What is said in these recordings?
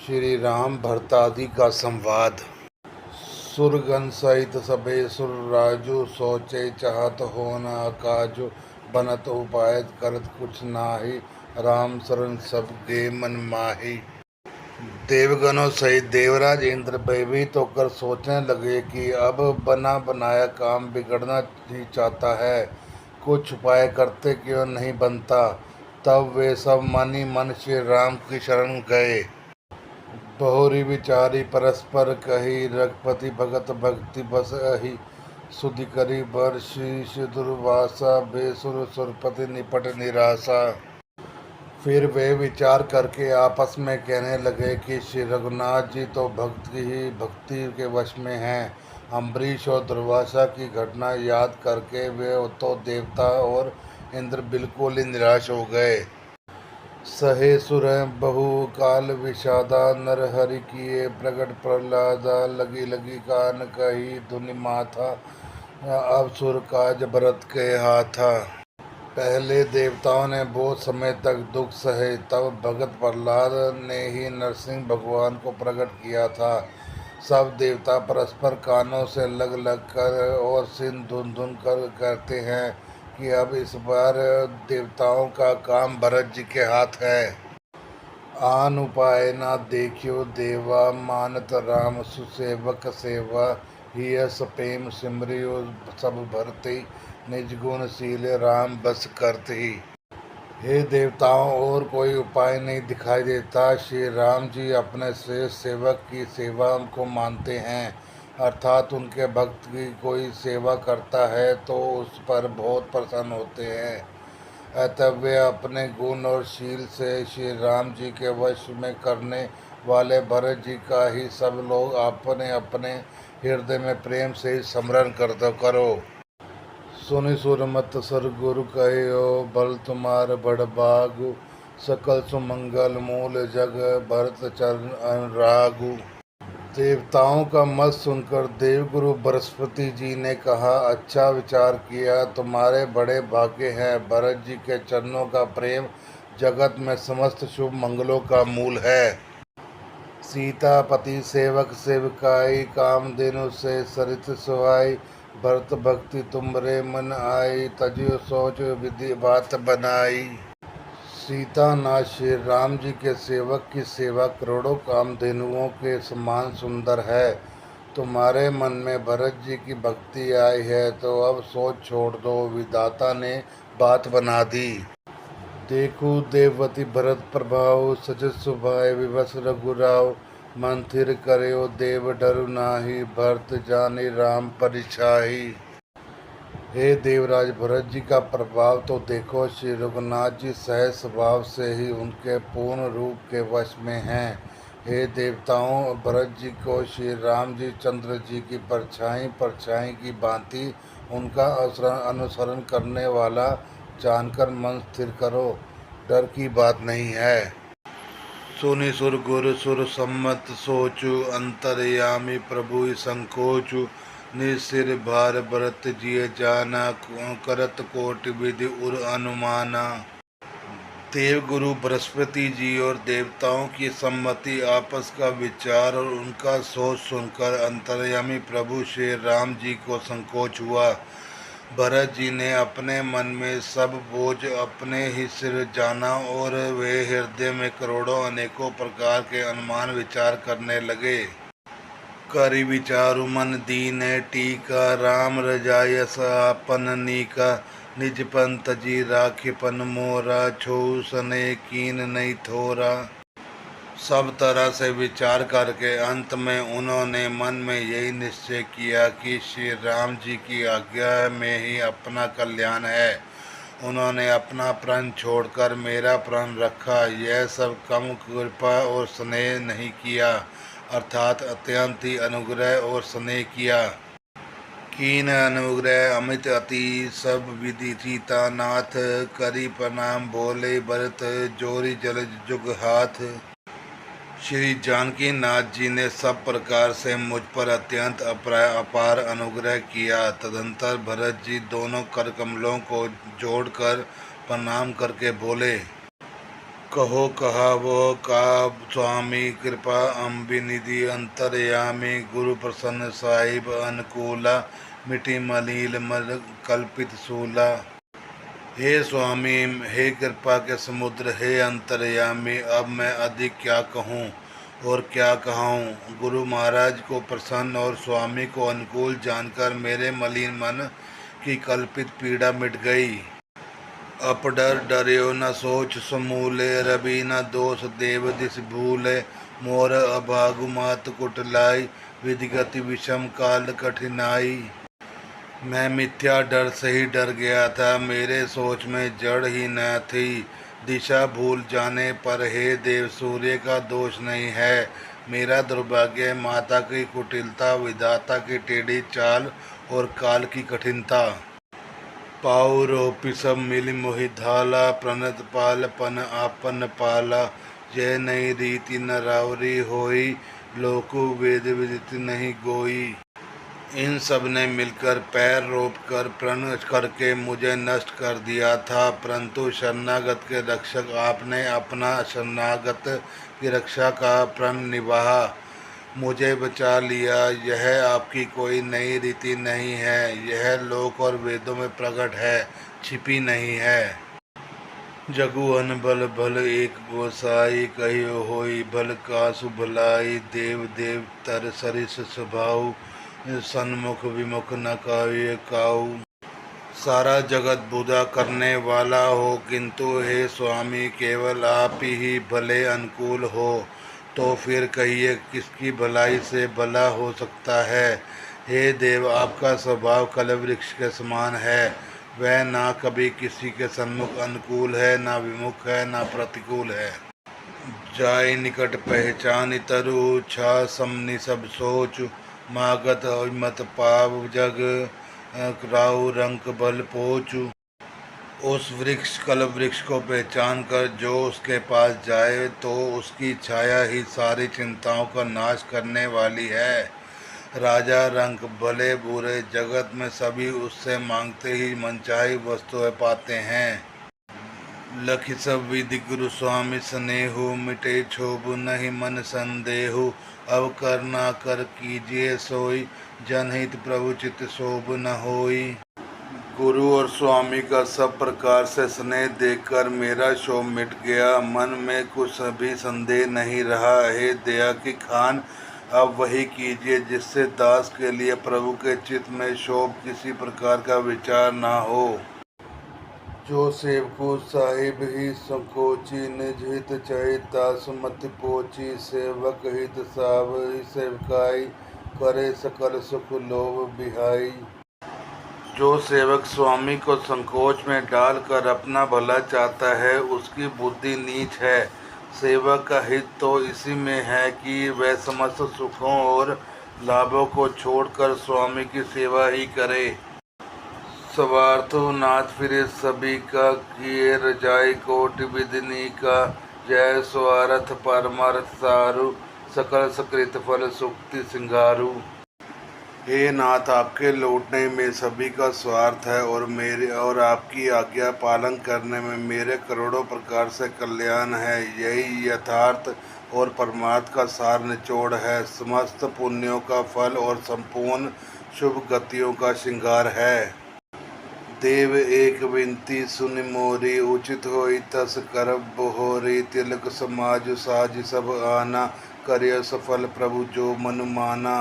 श्री राम भरतादि का संवाद। सुरगन सहित सबे सुर राजू, सोचे चाहत हो न काजू। बनत उपाय करत कुछ नाही, राम शरण सब गे मन माही। देवगणों सहित देवराज इंद्र भयभीत होकर सोचने लगे कि अब बना बनाया काम बिगड़ना ही चाहता है, कुछ उपाय करते क्यों नहीं बनता। तब वे सब मन ही मन श्री राम की शरण गए। बहुरी विचारी परस्पर कही, रघुपति भगत भक्ति बस अहि। सुधि करी बर शीश दुर्वासा, बेसुर सुरपति निपट निराशा। फिर वे विचार करके आपस में कहने लगे कि श्री रघुनाथ जी तो भक्ति के वश में हैं। अम्बरीश और दुर्वासा की घटना याद करके वे तो देवता और इंद्र बिल्कुल ही निराश हो गए। सहे सुर बहु काल विषादा, नर हरि किए प्रगट प्रहलादा। लगी लगी कान कही धुनि माथा, अब सुर काज भरत के हाथा। पहले देवताओं ने बहुत समय तक दुख सहे, तब भगत प्रहलाद ने ही नरसिंह भगवान को प्रकट किया था। सब देवता परस्पर कानों से लग लग कर और सिर धुन धुन कर कहते हैं कि अब इस बार देवताओं का काम भरत जी के हाथ है। आन उपाय ना देखियो देवा, मानत राम सुसेवक सेवा। हिय सपेम सिमरियो सब भरते, निज गुण शील राम बस करते। हे देवताओं, और कोई उपाय नहीं दिखाई देता। श्री राम जी अपने श्रेष्ठ सेवक की सेवा को मानते हैं, अर्थात उनके भक्त की कोई सेवा करता है तो उस पर बहुत प्रसन्न होते हैं। अतः वे अपने गुण और शील से श्री राम जी के वश में करने वाले भरत जी का ही सब लोग अपने अपने हृदय में प्रेम से ही स्मरण करो। सुनि सुरमत सर गुरु कहो, बल तुम्हार बड़ बागु। सकल सुमंगल मूल जग, भरत चरण अनुरागु। देवताओं का मत सुनकर देवगुरु बृहस्पति जी ने कहा, अच्छा विचार किया, तुम्हारे बड़े भाग्य हैं। भरत जी के चरणों का प्रेम जगत में समस्त शुभ मंगलों का मूल है। सीतापति सेवक सेवकाई, कामधेनु से सरित सुहाई। भरत भक्ति तुमरे मन आई, तजियो सोच विधि बात बनाई। सीतानाथ श्री राम जी के सेवक की सेवा करोड़ों कामधेनुओं के समान सुंदर है। तुम्हारे मन में भरत जी की भक्ति आई है तो अब सोच छोड़ दो, विधाता ने बात बना दी। देखो देववती भरत प्रभाव, सजत सुभाय विवश रघुराव। मंथिर करयो देव डरु नाही, भरत जाने राम परिछाई। हे देवराज भरत जी का प्रभाव तो देखो, श्री रघुनाथ जी सहज स्वभाव से ही उनके पूर्ण रूप के वश में हैं। हे देवताओं, भरत जी को श्री राम जी चंद्र जी की परछाई की भांति उनका अनुसरण करने वाला जानकर मन स्थिर करो, डर की बात नहीं है। सुनि सुर गुर सुर सम्मत सोचु, अंतर्यामी प्रभु संकोचु। निसिर भार भरत जिय जाना, करत कोटि विधि उर अनुमाना। देवगुरु बृहस्पति जी और देवताओं की सम्मति, आपस का विचार और उनका सोच सुनकर अंतर्यामी प्रभु श्री राम जी को संकोच हुआ। भरत जी ने अपने मन में सब बोझ अपने ही सिर जाना और वे हृदय में करोड़ों अनेकों प्रकार के अनुमान विचार करने लगे। करि विचारु मन दीन टीका, राम रजायस आपन नीका। निज पंथ जी राखिपन मोरा, छो सने कीन नहीं थोरा। सब तरह से विचार करके अंत में उन्होंने मन में यही निश्चय किया कि श्री राम जी की आज्ञा में ही अपना कल्याण है। उन्होंने अपना प्रण छोड़कर मेरा प्रण रखा। यह सब कम कृपा और स्नेह नहीं किया, अर्थात अत्यंत ही अनुग्रह और स्नेह किया। कीन अनुग्रह अमित अति, सब विधि सीतानाथ। करी प्रणाम बोले भरत, जोरी जल जुग हाथ। श्री जानकी नाथ जी ने सब प्रकार से मुझ पर अत्यंत अपार अनुग्रह किया। तदंतर भरत जी दोनों कर कमलों को जोड़कर प्रणाम करके बोले, कहो कहावो का स्वामी कृपा अम्बिनिधि अंतर्यामी गुरु प्रसन्न साहिब अनुकूला मिटी मलील मल कल्पित सूला। हे स्वामी, हे कृपा के समुद्र, हे अंतर्यामी, अब मैं अधिक क्या कहूँ और क्या कहाऊँ। गुरु महाराज को प्रसन्न और स्वामी को अनुकूल जानकर मेरे मलिन मन की कल्पित पीड़ा मिट गई। अप डर डर्यो न सोच समूले, रवि न दोष देव दिस भूले। मोर अभागु मात कुटलाई, विधि गति विषम काल कठिनाई। मैं मिथ्या डर से ही डर गया था, मेरे सोच में जड़ ही न थी। दिशा भूल जाने पर हे देव सूर्य का दोष नहीं है, मेरा दुर्भाग्य माता की कुटिलता, विधाता की टेढ़ी चाल और काल की कठिनता। पाऊ रोपी सब मिल मोहि धाला, प्रणत पाल पन आपन पाला। जय नई रीति न रावरी होई, लोकु वेद विदित नहीं गोई। इन सब ने मिलकर पैर रोप कर प्रण करके मुझे नष्ट कर दिया था, परंतु शरणागत के रक्षक आपने अपना शरणागत की रक्षा का प्रण निभाया, मुझे बचा लिया। यह आपकी कोई नई रीति नहीं है, यह लोक और वेदों में प्रकट है, छिपी नहीं है। जगु अन बल भल एक गोसाई, कहियो होई भल कासु भलाई। देव देव तर सरिस स्वभाव, सन्मुख विमुख न काव्य काऊ। सारा जगत बुझा करने वाला हो, किंतु हे स्वामी केवल आप ही भले अनुकूल हो, तो फिर कहिए किसकी भलाई से भला हो सकता है। हे देव, आपका स्वभाव कलवृक्ष के समान है, वह ना कभी किसी के सन्मुख अनुकूल है, ना विमुख है, ना प्रतिकूल है। जाय निकट पहचान तरु, छा समनि सब सोच। मागत मत पाव जग, राहु रंक बल पोचु। उस वृक्ष कल वृक्ष को पहचान कर जो उसके पास जाए तो उसकी छाया ही सारी चिंताओं का नाश करने वाली है। राजा रंक भले बुरे जगत में सभी उससे मांगते ही मनचाही वस्तुएं पाते हैं। लखि सब विधि गुरु स्वामी स्नेहु, मिटे क्षोभ नहीं मन संदेहु। अब कर ना कर कीजिए सोई, जनहित प्रभु चित शोभ न होई। गुरु और स्वामी का सब प्रकार से स्नेह देखकर मेरा शोभ मिट गया, मन में कुछ भी संदेह नहीं रहा। हे दया की खान, अब वही कीजिए जिससे दास के लिए प्रभु के चित्त में शोभ किसी प्रकार का विचार ना हो। जो सेवको साहिब ही संकोची, निज हित चहिता सुमति पोची। सेवक हित साव सेवकाई, करे सकल सुख लोभ बिहाई। जो सेवक स्वामी को संकोच में डालकर अपना भला चाहता है, उसकी बुद्धि नीच है। सेवक का हित तो इसी में है कि वह समस्त सुखों और लाभों को छोड़कर स्वामी की सेवा ही करे। स्वार्थो नाथ फिरे सभी का, किए रजाई कोटि विधिनी का। जय स्वार्थ परमार्थ सारु, सकल सकृत फल सुक्ति सिंगारू। हे नाथ, आपके लौटने में सभी का स्वार्थ है और मेरे और आपकी आज्ञा पालन करने में मेरे करोड़ों प्रकार से कल्याण है। यही यथार्थ और परमार्थ का सार निचोड़ है, समस्त पुण्यों का फल और संपूर्ण शुभ गतियों का श्रृंगार है। देव एक विनती सुनि मोरी, उचित होई तस करब बहोरी। तिलक समाज साज सब आना, करिय सफल प्रभु जो मन माना।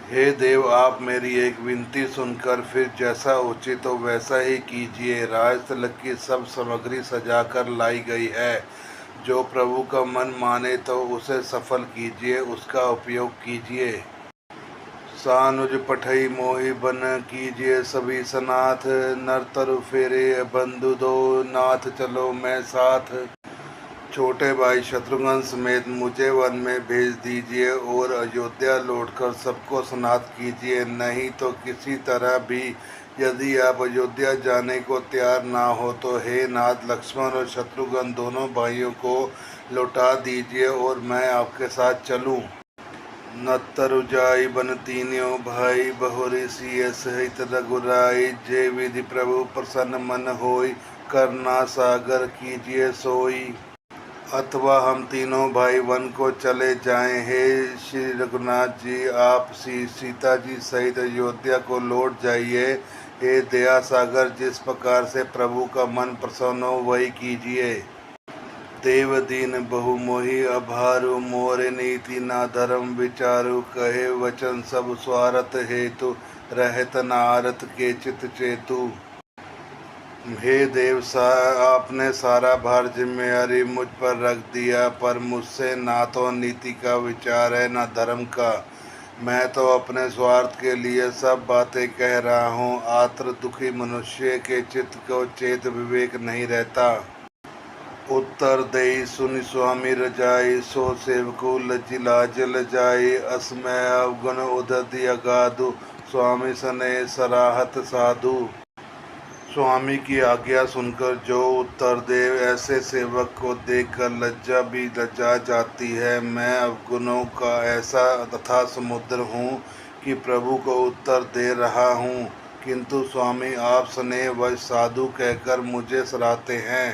हे देव, आप मेरी एक विनती सुनकर फिर जैसा उचित हो वैसा ही कीजिए। राज तिलक की सब सामग्री सजाकर लाई गई है, जो प्रभु का मन माने तो उसे सफल कीजिए, उसका उपयोग कीजिए। सानुज पठई मोहि बन, कीजिए सभी सनाथ। नर तरु फेरे बंधु दो, नाथ चलो मैं साथ। छोटे भाई शत्रुघ्न समेत मुझे वन में भेज दीजिए और अयोध्या लौटकर सबको सनाथ कीजिए, नहीं तो किसी तरह भी यदि आप अयोध्या जाने को तैयार ना हो तो हे नाथ, लक्ष्मण और शत्रुघ्न दोनों भाइयों को लौटा दीजिए और मैं आपके साथ चलूं। नत्तरु जाई बन तीनों भाई, बहुरी सिय सहित रघुराई। जय विधि प्रभु प्रसन्न मन होई, करना सागर कीजिए सोई। अथवा हम तीनों भाई वन को चले जाएं। हे श्री रघुनाथ जी, आप सीता जी सहित अयोध्या को लौट जाइए। हे दया सागर, जिस प्रकार से प्रभु का मन प्रसन्न हो वही कीजिए। देव दीन बहु मोहि अभारु, मोरे नीति ना धर्म विचारु, कहे वचन सब स्वार्थ हेतु, रहत नारत के चित चेतु। हे देव आपने सारा भार जिम्मेदारी मुझ पर रख दिया, पर मुझसे ना तो नीति का विचार है ना धर्म का। मैं तो अपने स्वार्थ के लिए सब बातें कह रहा हूँ। आत्र दुखी मनुष्य के चित्त को चेत विवेक नहीं रहता। उत्तर दई सुनि स्वामी रजाई, सो सेवकु लज्जी लाज लजाई, असमय अवगुण उदधि अगाधु, स्वामी सने सराहत साधु। स्वामी की आज्ञा सुनकर जो उत्तर दे, ऐसे सेवक को देखकर लज्जा भी लज्जा जाती है। मैं अवगुणों का ऐसा तथा समुद्र हूँ कि प्रभु को उत्तर दे रहा हूँ, किंतु स्वामी आप स्नेहवश साधु कहकर मुझे सराहते हैं।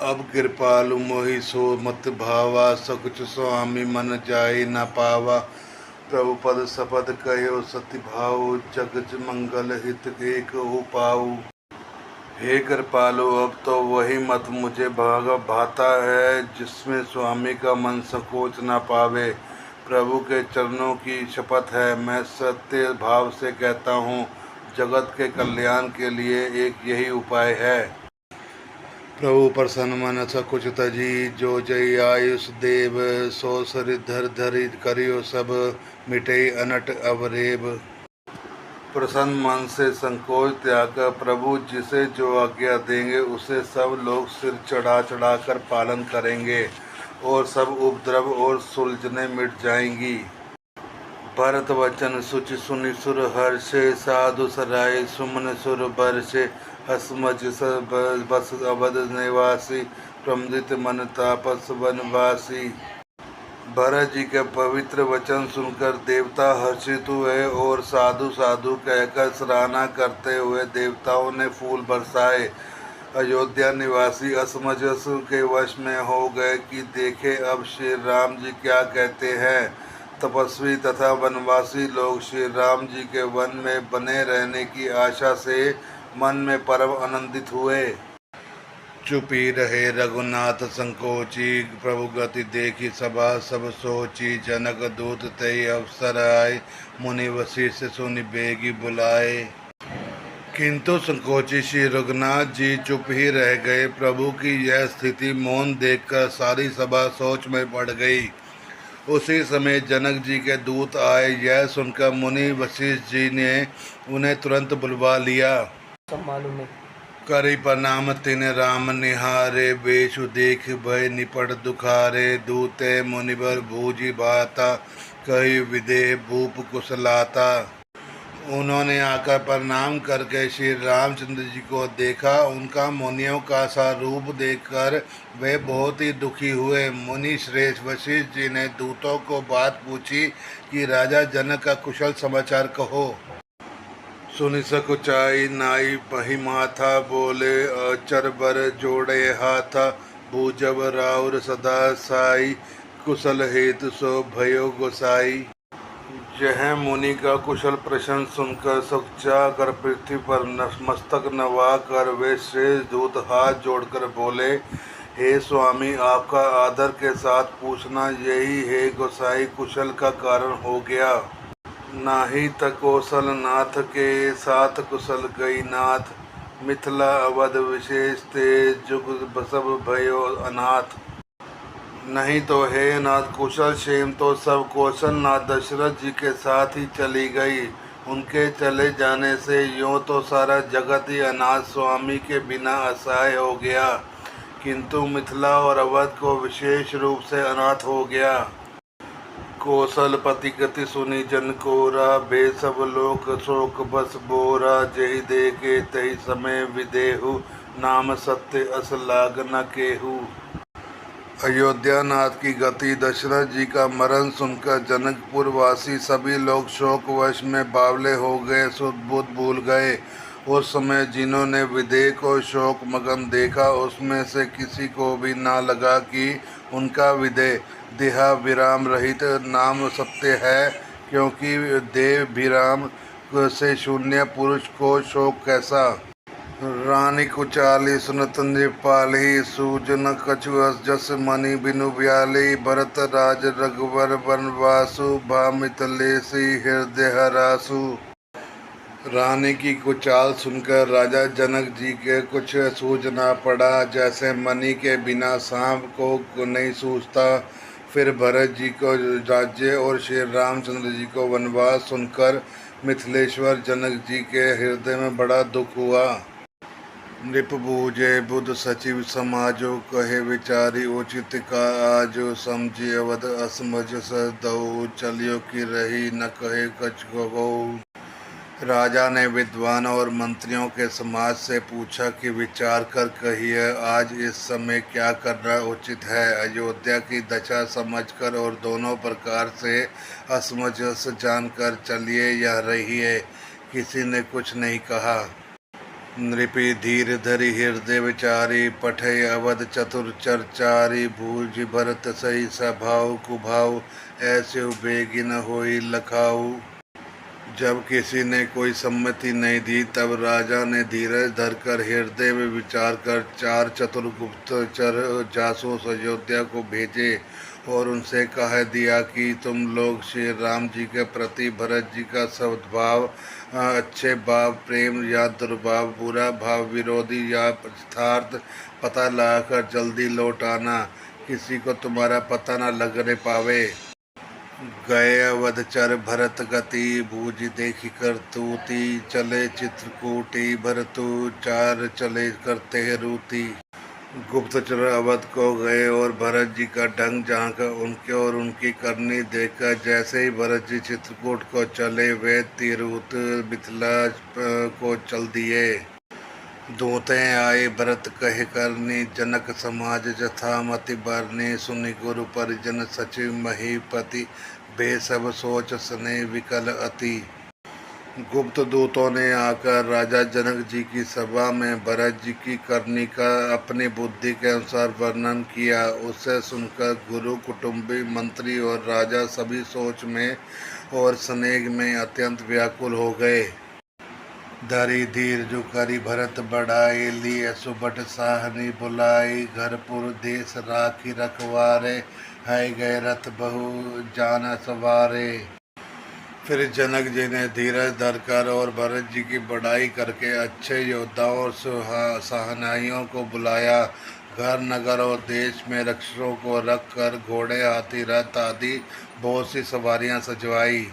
अब कृपालु मोहि सो मत भावा, सकुच स्वामी मन जाय न पावा। प्रभु पद शपथ कहो सत्य भाव, जग मंगल हित एक हो पाऊ। हे कृपालु, अब तो वही मत मुझे भाता है जिसमें स्वामी का मन संकोच न पावे। प्रभु के चरणों की शपथ है, मैं सत्य भाव से कहता हूँ, जगत के कल्याण के लिए एक यही उपाय है। प्रभु प्रसन्न मन सकुच तजी, जो जय आयुष देव, सो सरिधर धरि करियो सब, मिटे अनट अवरेब। प्रसन्न मन से संकोच त्याग कर प्रभु जिसे जो आज्ञा देंगे उसे सब लोग सिर चढ़ा चढ़ा कर पालन करेंगे, और सब उपद्रव और सुलझने मिट जाएंगी। भरत वचन सुचि सुनि सुर हर्षे, साधु सराय सुमन सुर बरसे, हसमज बस अवध निवासी, प्रमदित मन तापस वनवासी। भरत जी के पवित्र वचन सुनकर देवता हर्षित हुए और साधु साधु कहकर सराहना करते हुए देवताओं ने फूल बरसाए। अयोध्या निवासी असमंजस के वश में हो गए कि देखे अब श्री राम जी क्या कहते हैं। तपस्वी तथा वनवासी लोग श्री राम जी के वन में बने रहने की आशा से मन में परम आनंदित हुए। चुपी रहे रघुनाथ संकोची, प्रभु गति देखी सभा सब सोची, जनक दूत तय अवसर आए, मुनि वशिष्ठ सुनि बेगी बुलाए। किंतु संकोची श्री रघुनाथ जी चुप ही रह गए। प्रभु की यह स्थिति मौन देखकर सारी सभा सोच में पड़ गई। उसी समय जनक जी के दूत आए। यह सुनकर मुनि वशिष्ठ जी ने उन्हें तुरंत बुलवा लिया। सब मालूम है। करी प्रणाम तिन राम निहारे, बेशु देख भय निपट दुखारे, दूते मुनिवर भूजी बाता, कही विदेह भूप कुशलाता। उन्होंने आकर प्रणाम करके श्री रामचंद्र जी को देखा। उनका मुनियों का सा रूप देखकर वे बहुत ही दुखी हुए। मुनि श्रेष्ठ वशिष्ठ जी ने दूतों को बात पूछी कि राजा जनक का कुशल समाचार कहो। सुनि सकुचाई नाई पही माथा, बोले अचर बर जोड़े हाथा, भूजब राउर सदा साई, कुशल हेतु सो भयो गोसाई। यह मुनि का कुशल प्रश्न सुनकर सकुचा कर पृथ्वी पर मस्तक नवा कर वे श्रेष्ठ दूत हाथ जोड़कर बोले, हे स्वामी, आपका आदर के साथ पूछना यही है गोसाई कुशल का कारण हो गया। नाही त कौशल नाथ के साथ कुशल गई नाथ, मिथिला अवध विशेष ते जुग सब भयो अनाथ। नहीं तो हे नाथ, कुशल क्षेम तो सब कौशल नाथ दशरथ जी के साथ ही चली गई। उनके चले जाने से यूँ तो सारा जगत ही अनाथ स्वामी के बिना असहाय हो गया, किंतु मिथिला और अवध को विशेष रूप से अनाथ हो गया। कौशल पति गति सुनी जन कोरा, बे सब लोक शोक बस बोरा, जही देखे तही समय विदेहु, नाम सत्य अस लाग न केहू। अयोध्या नाथ की गति, दशरथ जी का मरण सुनकर जनकपुर वासी सभी लोग शोकवश में बावले हो गए, सुध बुध भूल गए उस समय जिन्होंने विदेह को शोक मगन देखा, उसमें से किसी को भी ना लगा कि उनका विदेह देहा विराम रहित नाम सत्य है, क्योंकि देह विराम से शून्य पुरुष को शोक कैसा। रानी कुचाली सुनत नृपाली, सूजन कछु जस मणि बिनु ब्याली, भरत राज रघुवर वनवासु, भा मिथिलेशी हृदय हरासु। रानी की कुचाल सुनकर राजा जनक जी के कुछ सूझना पड़ा, जैसे मणि के बिना सांप को नहीं सूझता। फिर भरत जी को राज्य और श्री रामचंद्र जी को वनवास सुनकर मिथिलेश्वर जनक जी के हृदय में बड़ा दुख हुआ। नृप बूझे बुध सचिव समाजो, कहे विचारी उचित काजो, समझी अवध असमझ सदऊ, चलियो की रही न कहे कछ गगऊ। राजा ने विद्वान और मंत्रियों के समाज से पूछा कि विचार कर कहिए, आज इस समय क्या करना उचित है। अयोध्या की दशा समझकर और दोनों प्रकार से असमंजस जानकर चलिए या रहिए। किसी ने कुछ नहीं कहा। नृपि धीर धरि हृदय विचारी, पठे अवध चतुर चरचारी, भूज भरत सही स्वभाव कुभाव, ऐसे बेगी न होई लखाऊ। जब किसी ने कोई सम्मति नहीं दी, तब राजा ने धीरज धरकर हृदय में विचार कर 4 चतुर गुप्तचर जासूस अयोध्या को भेजे और उनसे कह दिया कि तुम लोग श्री राम जी के प्रति भरत जी का सद्भाव, अच्छे भाव प्रेम या दुर्भाव, बुरा भाव विरोधी या यथार्थ पता लगाकर जल्दी लौट आना, किसी को तुम्हारा पता न लगने पावे। गए अवधचर भरत गति, भूज देखी करतूती, चले चित्रकूटी भरतु, 4 चले करते रूती। गुप्तचर अवध को गए और भरत जी का ढंग जानकर उनके और उनकी करनी देखकर जैसे ही भरत जी चित्रकूट को चले, वे तिरुत मिथिला को चल दिए। दूते आए भरत कहे करनी, जनक समाज जथामति बरनी, सुनि गुरु परिजन सचिव महीपति, बे सब सोच सने विकल अति। गुप्त दूतों ने आकर राजा जनक जी की सभा में भरत जी की करनी का अपनी बुद्धि के अनुसार वर्णन किया। उसे सुनकर गुरु, कुटुंबी, मंत्री और राजा सभी सोच में और स्नेह में अत्यंत व्याकुल हो गए। धरी धीर जो करी भरत बढ़ाई, लिए सुबट साहनी बुलाई, घरपुर देश राखी रखवारे, है गए रथ बहु जान सवारे। फिर जनक जी ने धीरज धरकर और भरत जी की बढ़ाई करके अच्छे योद्धाओं और सहनाइयों को बुलाया। घर नगर और देश में रक्षकों को रख कर घोड़े, हाथी, रथ आदि बहुत सी सवारियां सजवाई।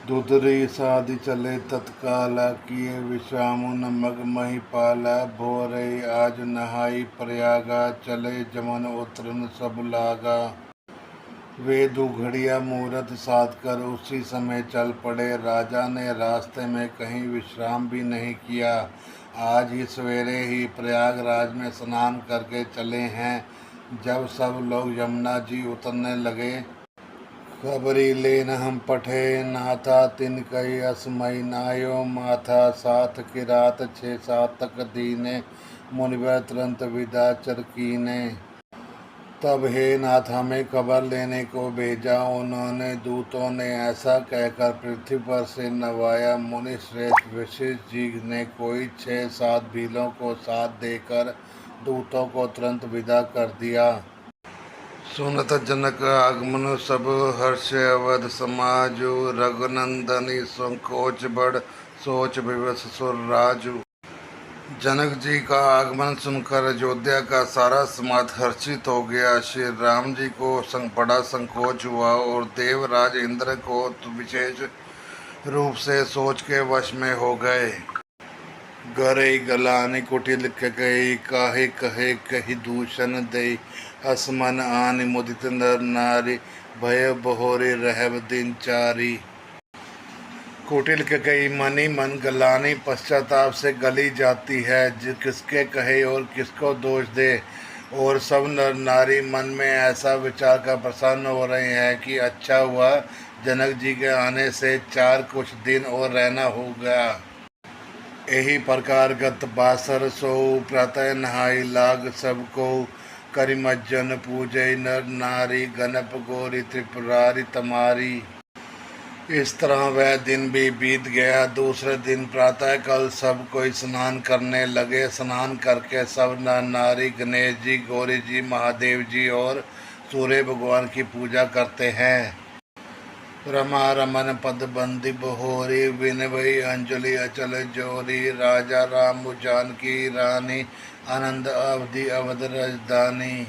दुधरी साधि चले तत्काला, किए विश्रामुन मग महिपाला, भोरे आज नहाई प्रयागा, चले जमन उतरन सब लागा। वे दुघड़िया मुहूर्त साध कर उसी समय चल पड़े। राजा ने रास्ते में कहीं विश्राम भी नहीं किया। आज ही सवेरे ही प्रयागराज में स्नान करके चले हैं। जब सब लोग यमुना जी उतरने लगे, खबरी लेन हम पठे नाथा, तिन कई असमय नायो माथा, 7 की रात 6-7 तक दीने, मुनिवर तुरंत विदा चरकीने। तब हे नाथ हमें खबर लेने को भेजा। उन्होंने दूतों ने ऐसा कहकर पृथ्वी पर से नवाया। मुनि श्रेष्ठ वशिष्ठ जी ने कोई 6-7 भीलों को साथ देकर दूतों को तुरंत विदा कर दिया। सुनत जनक आगमन सब हर्ष अवध समाजु, रघुनंदनी संकोच बड़ सोच विवश सुर राजू। जनक जी का आगमन सुनकर अयोध्या का सारा समाज हर्षित हो गया। श्री राम जी को बड़ा संकोच हुआ और देवराज इंद्र को विशेष रूप से सोच के वश में हो गए। गरे गलानी कुटिल कही, काहे कहे कही दूषण दे, असमन आनि मुदित नर नारी, भय बहोरे रहब दिनचारी। कुटिल के कई मनी मन गलानी पश्चाताप से गली जाती है, किसके कहे और किसको दोष दे। और सब नर नारी मन में ऐसा विचार कर प्रसन्न हो रहे हैं कि अच्छा हुआ जनक जी के आने से 4 कुछ दिन और रहना हो गया। एही प्रकार गत बासर सो प्रातः नहाई लाग सबको, करि मज्जन पूजय नर नारी, गणप गौरी त्रिपुरारी तमारी। इस तरह वह दिन भी बीत गया। दूसरे दिन प्रातः काल सब कोई स्नान करने लगे। स्नान करके सब नर नारी गणेश जी, गौरी जी, महादेव जी और सूर्य भगवान की पूजा करते हैं। रमा रमन पद बंदी बहोरी, विनवई अंजलि अचल जोरी, राजा राम जानकी रानी, आनंद अवधि अवध राजधानी।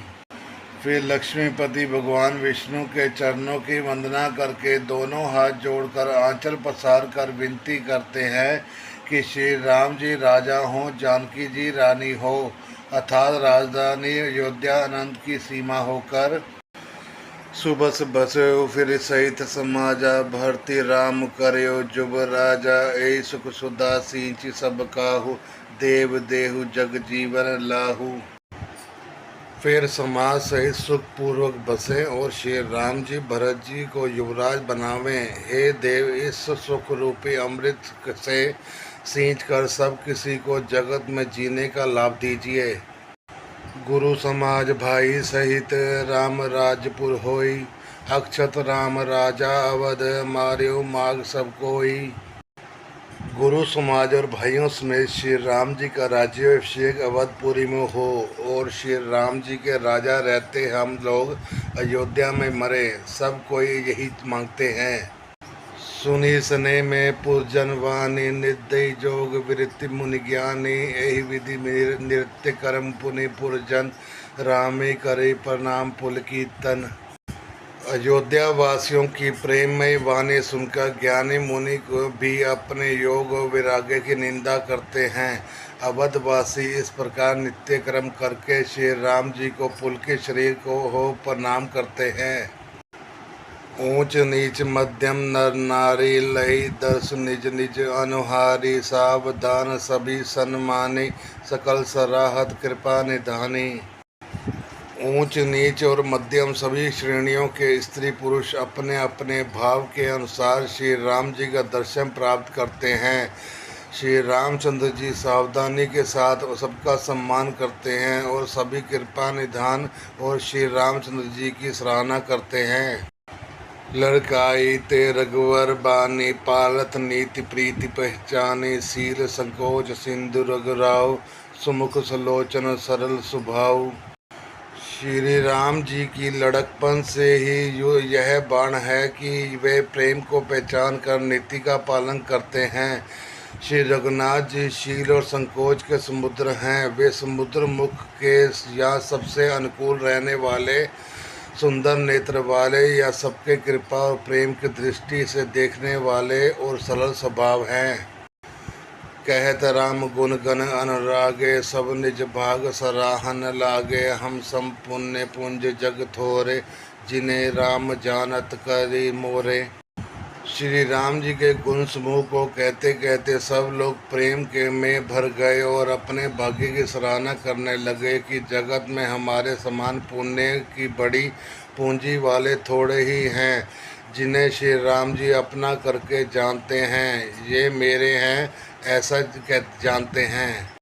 फिर लक्ष्मीपति भगवान विष्णु के चरणों की वंदना करके दोनों हाथ जोड़कर आंचल पसार कर विनती करते हैं कि श्री राम जी राजा हों, जानकी जी रानी हो, अर्थात राजधानी अयोध्या अनंत की सीमा होकर। सुबस बसो फिर सहित समाजा, भरती राम करयो जुब राजा, ए सुख सुधा सींच सब काहू, देव देहु जग जीवन लाहू। फिर समाज सहित सुख पूर्वक बसे और श्री राम जी भरत जी को युवराज बनावें। हे देव, इस सुख रूपी अमृत से सींच कर सब किसी को जगत में जीने का लाभ दीजिए। गुरु समाज भाई सहित राम राजपुर होई, अक्षत राम राजा अवध, मार्यो माग सब कोई। गुरु समाज और भाइयों समेत श्री राम जी का राज्याभिषेक अवधपुरी में हो और श्री राम जी के राजा रहते हम लोग अयोध्या में मरे। सब कोई यही मांगते हैं। सुनी सने में पुरजन वाणी, निदय जोग वृत्ति मुनि ज्ञानी, यही विधि नृत्य कर्म पुनि पुरजन, रामे करे प्रणाम पुल कीर्तन। अयोध्या वासियों की प्रेममय वाणी सुनकर ज्ञानी मुनि को भी अपने योग और वैराग्य की निंदा करते हैं। अवधवासी इस प्रकार नित्य कर्म करके श्री राम जी को पुलकित शरीर को हो प्रणाम करते हैं। ऊंच नीच मध्यम नर नारी, लई दर्श निज निज अनुहारी, सावधान सभी सन्मानी, सकल सराहत कृपा निधानी। ऊंच नीच और मध्यम सभी श्रेणियों के स्त्री पुरुष अपने अपने भाव के अनुसार श्री राम जी का दर्शन प्राप्त करते हैं। श्री रामचंद्र जी सावधानी के साथ सबका सम्मान करते हैं और सभी कृपा निधान और श्री रामचंद्र जी की सराहना करते हैं। लड़काई ते रघुवर बानी, पालत नीति प्रीति पहचानी, शील संकोच सिंधु रघुराव, सुमुख सलोचन सरल स्वभाव। श्री राम जी की लड़कपन से ही यह बाण है कि वे प्रेम को पहचान कर नीति का पालन करते हैं। श्री रघुनाथ जी शील और संकोच के समुद्र हैं। वे समुद्र मुख के या सबसे अनुकूल रहने वाले, सुंदर नेत्र वाले या सबके कृपा और प्रेम की दृष्टि से देखने वाले और सरल स्वभाव हैं। कहत राम गुण गण अनुरागे, सब निज भाग सराहन लागे, हम सम पुण्य पुंज जग थोरे, जिन्हें राम जानत करी मोरे। श्री राम जी के गुण समूह को कहते कहते सब लोग प्रेम के में भर गए और अपने भाग्य की सराहना करने लगे कि जगत में हमारे समान पुण्य की बड़ी पूंजी वाले थोड़े ही हैं, जिन्हें श्री राम जी अपना करके जानते हैं। ये मेरे हैं ऐसा जानते हैं।